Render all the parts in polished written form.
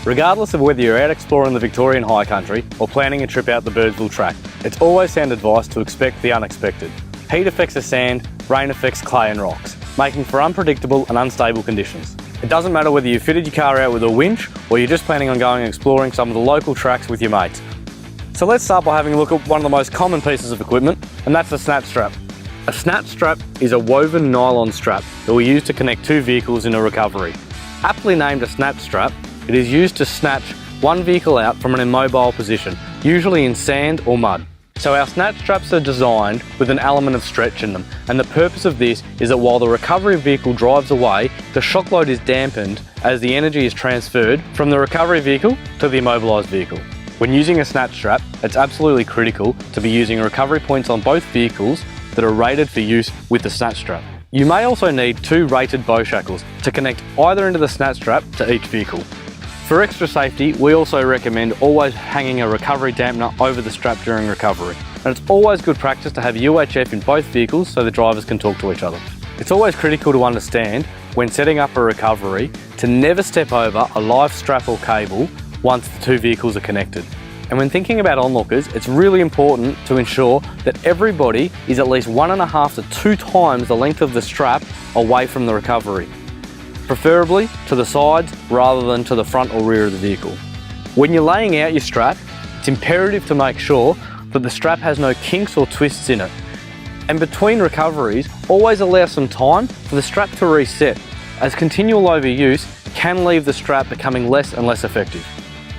Regardless of whether you're out exploring the Victorian high country or planning a trip out the Birdsville track, it's always sound advice to expect the unexpected. Heat affects the sand, rain affects clay and rocks, making for unpredictable and unstable conditions. It doesn't matter whether you fitted your car out with a winch or you're just planning on going and exploring some of the local tracks with your mates. So let's start by having a look at one of the most common pieces of equipment, and that's the snatch strap. A snatch strap is a woven nylon strap that we use to connect two vehicles in a recovery. Aptly named a snatch strap, it is used to snatch one vehicle out from an immobile position, usually in sand or mud. So our snatch straps are designed with an element of stretch in them, and the purpose of this is that while the recovery vehicle drives away, the shock load is dampened as the energy is transferred from the recovery vehicle to the immobilised vehicle. When using a snatch strap, it's absolutely critical to be using recovery points on both vehicles that are rated for use with the snatch strap. You may also need two rated bow shackles to connect either end of the snatch strap to each vehicle. For extra safety, we also recommend always hanging a recovery dampener over the strap during recovery. And it's always good practice to have UHF in both vehicles so the drivers can talk to each other. It's always critical to understand when setting up a recovery to never step over a live strap or cable once the two vehicles are connected. And when thinking about onlookers, it's really important to ensure that everybody is at least 1.5 to 2 times the length of the strap away from the recovery, preferably to the sides rather than to the front or rear of the vehicle. When you're laying out your strap, it's imperative to make sure that the strap has no kinks or twists in it. And between recoveries, always allow some time for the strap to reset, as continual overuse can leave the strap becoming less and less effective.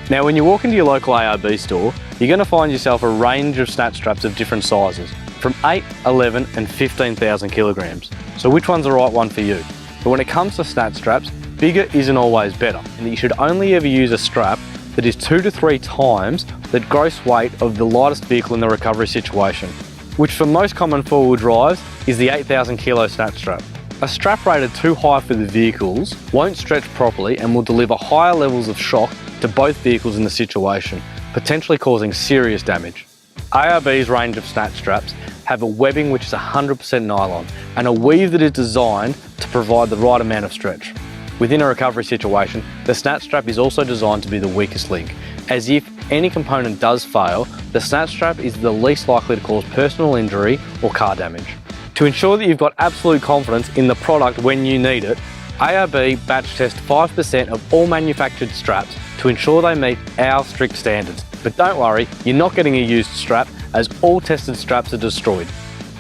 Now, when you walk into your local ARB store, you're going to find yourself a range of snatch straps of different sizes, from 8, 11 and 15,000 kilograms. So which one's the right one for you? But when it comes to snatch straps, bigger isn't always better, and you should only ever use a strap that is 2 to 3 times the gross weight of the lightest vehicle in the recovery situation, which for most common four-wheel drives is the 8,000 kilo snatch strap. A strap rated too high for the vehicles won't stretch properly and will deliver higher levels of shock to both vehicles in the situation, potentially causing serious damage. ARB's range of snatch straps have a webbing which is 100% nylon and a weave that is designed to provide the right amount of stretch. Within a recovery situation, the snatch strap is also designed to be the weakest link, as if any component does fail, the snatch strap is the least likely to cause personal injury or car damage. To ensure that you've got absolute confidence in the product when you need it, ARB batch test 5% of all manufactured straps to ensure they meet our strict standards. But don't worry, you're not getting a used strap, as all tested straps are destroyed.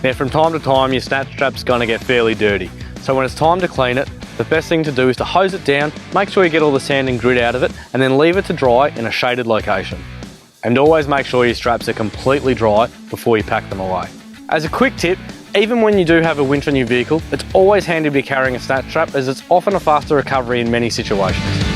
Now, from time to time, your snatch strap's going to get fairly dirty. So when it's time to clean it, the best thing to do is to hose it down, make sure you get all the sand and grit out of it, and then leave it to dry in a shaded location. And always make sure your straps are completely dry before you pack them away. As a quick tip, even when you do have a winch on your vehicle, it's always handy to be carrying a snatch strap, as it's often a faster recovery in many situations.